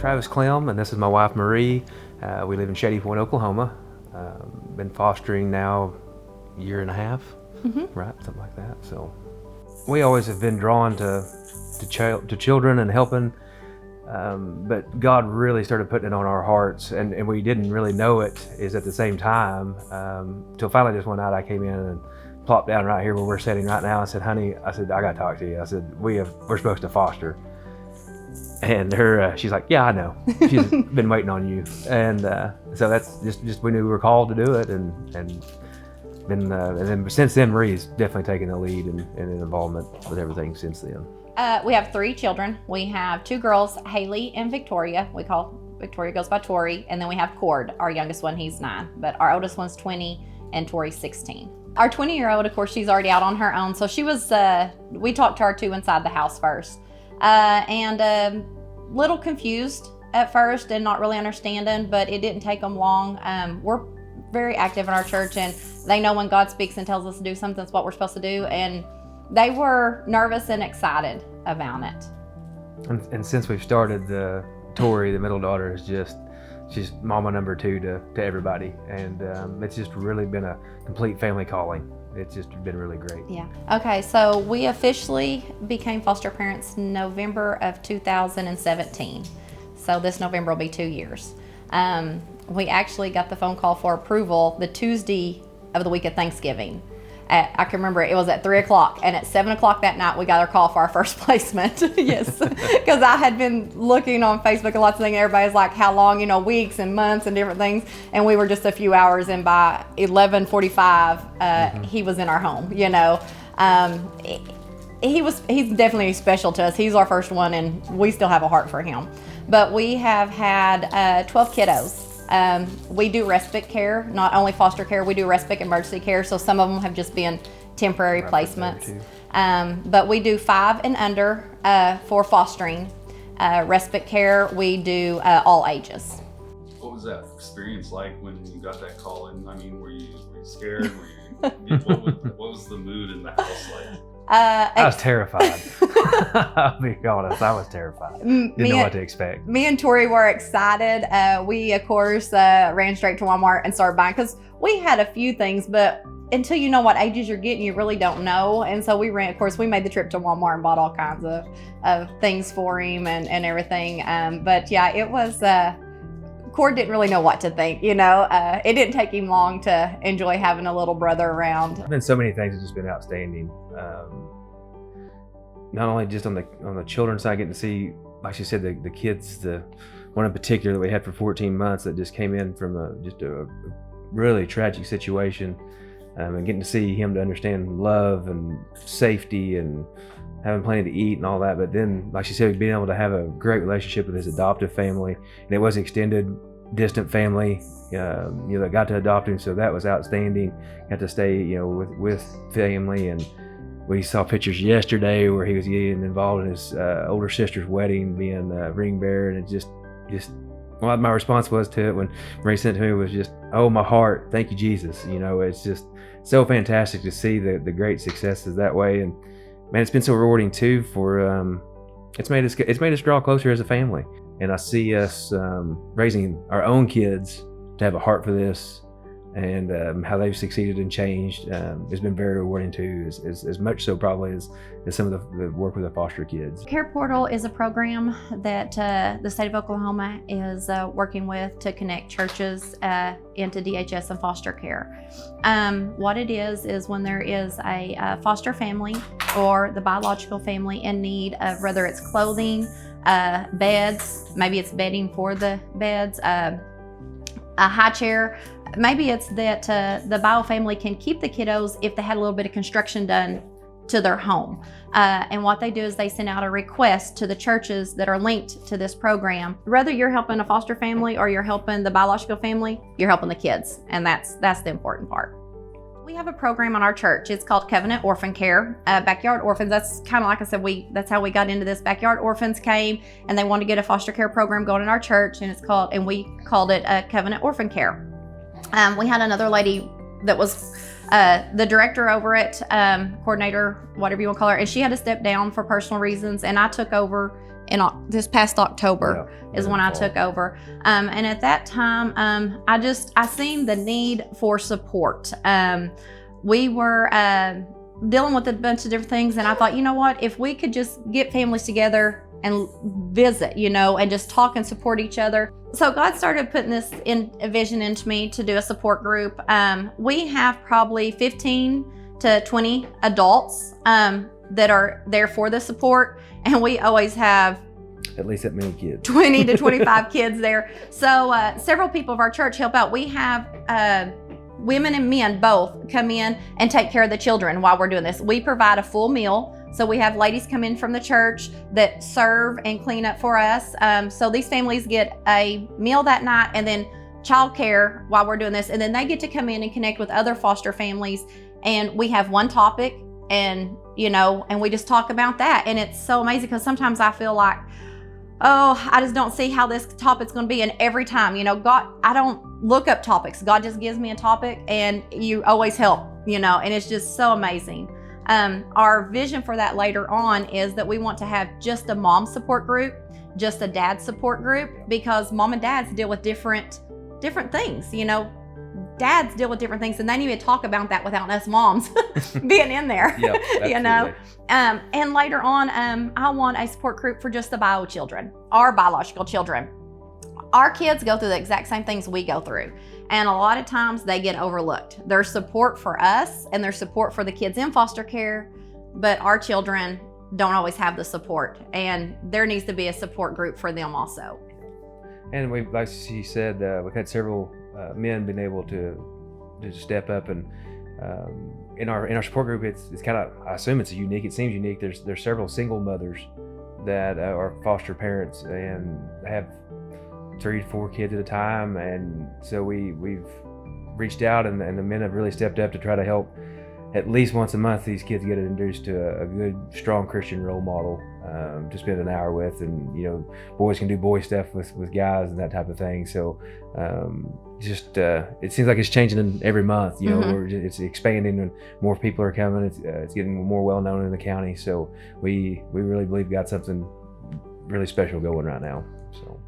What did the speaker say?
Travis Clem, and this is my wife Marie. We live in Shady Point, Oklahoma. Been fostering now a year and a half, right? Something like that. So we always have been drawn to children and helping, but God really started putting it on our hearts, and we didn't really know it is at the same time, till finally just one night I came in and plopped down right here where we're sitting right now. I said, honey, I got to talk to you. I said, we're supposed to foster. And she's like, yeah, I know. She's been waiting on you. And so that's just we knew we were called to do it, and then since then, Marie's definitely taken the lead and involvement with everything since then. We have 3 children. We have 2 girls, Haley and Victoria. Victoria goes by Tori, and then we have Cord, our youngest one. He's 9, but our oldest one's 20, and Tori's 16. Our 20-year-old, of course, she's already out on her own. So she was. We talked to our 2 inside the house first. And little confused at first and not really understanding, but it didn't take them long. We're very active in our church, and they know when God speaks and tells us to do something, it's what we're supposed to do. And they were nervous and excited about it. And since we've started, Tori, the middle daughter, she's mama number 2 to everybody. And it's just really been a complete family calling. It's just been really great. Yeah. Okay, so we officially became foster parents November of 2017. So this November will be 2 years. We actually got the phone call for approval the Tuesday of the week of Thanksgiving. I can remember it was at 3 o'clock, and at 7 o'clock that night we got our call for our first placement. Yes, because I had been looking on Facebook and lots of things. Everybody's like, how long, weeks and months and different things. And we were just a few hours, and by 11:45, he was in our home. He's definitely special to us. He's our first one, and we still have a heart for him. But we have had 12 kiddos. We do respite care, not only foster care, we do respite emergency care. So some of them have just been temporary placements. But we do 5 and under for fostering. Respite care, we do all ages. What was that experience like when you got that call in? I mean, were you scared? What was the mood in the house like? I was terrified. I'll be honest, I was terrified. Didn't know what to expect. Me and Tori were excited. We, of course, ran straight to Walmart and started buying, because we had a few things, but until you know what ages you're getting, you really don't know. And so we made the trip to Walmart and bought all kinds of things for him and everything. But yeah, it was, Cord didn't really know what to think, It didn't take him long to enjoy having a little brother around. There's been so many things that just been outstanding. Not only just on the children's side, getting to see, like she said, the kids, the one in particular that we had for 14 months that just came in from a really tragic situation, and getting to see him to understand love and safety and having plenty to eat and all that. But then, like she said, being able to have a great relationship with his adoptive family, and it was extended, distant family, that got to adopt him. So that was outstanding. Got to stay, with family, and we saw pictures yesterday where he was getting involved in his older sister's wedding, being a ring bearer, and it just what my response was to it when Marie sent it to me was just, oh, my heart, thank you, Jesus. It's just so fantastic to see the great successes that way. And man, it's been so rewarding too for it's made us draw closer as a family. And I see us raising our own kids to have a heart for this, and how they've succeeded and changed has been very rewarding too, as much so probably as some of the work with the foster kids. Care Portal is a program that the state of Oklahoma is working with to connect churches into DHS and foster care. What it is when there is a foster family or the biological family in need of, whether it's clothing, beds, maybe it's bedding for the beds, a high chair. Maybe it's that the bio family can keep the kiddos if they had a little bit of construction done to their home. And what they do is they send out a request to the churches that are linked to this program. Whether you're helping a foster family or you're helping the biological family, you're helping the kids. And that's the important part. We have a program on our church. It's called Covenant Orphan Care. Backyard Orphans, that's kind of like I said, that's how we got into this. Backyard Orphans came and they wanted to get a foster care program going in our church, and we called it Covenant Orphan Care. We had another lady that was the director over it, coordinator, whatever you want to call her, and she had to step down for personal reasons, and I took over in this past October is when I took over. And at that time, I seen the need for support. We were dealing with a bunch of different things, and I thought, you know what, if we could just get families together and visit, and just talk and support each other. So God started putting this a vision into me to do a support group. We have probably 15 to 20 adults that are there for the support, and we always have at least that many kids. 20 to 25 kids there. So several people of our church help out. We have women and men both come in and take care of the children while we're doing this. We provide a full meal. So we have ladies come in from the church that serve and clean up for us. So these families get a meal that night and then childcare while we're doing this. And then they get to come in and connect with other foster families. And we have one topic and we just talk about that. And it's so amazing because sometimes I feel like, I just don't see how this topic's going to be. And every time, God, I don't look up topics. God just gives me a topic and you always help, and it's just so amazing. Our vision for that later on is that we want to have just a mom support group, just a dad support group, because mom and dads deal with different things, dads deal with different things, and they need to talk about that without us moms being in there. Yep, and later on, I want a support group for just the our biological children. Our kids go through the exact same things we go through, and a lot of times they get overlooked. There's support for us and there's support for the kids in foster care, but our children don't always have the support, and there needs to be a support group for them also. And we've, like she said, we've had several men been able to step up, and in our support group, it's kind of, I assume it seems unique. There's several single mothers that are foster parents and have 3 to 4 kids at a time, and so we've reached out, and the men have really stepped up to try to help. At least once a month, these kids get introduced to a good, strong Christian role model to spend an hour with, and boys can do boy stuff with guys and that type of thing. So it seems like it's changing every month. It's expanding, and more people are coming. It's getting more well known in the county. So we really believe we got something really special going right now. So.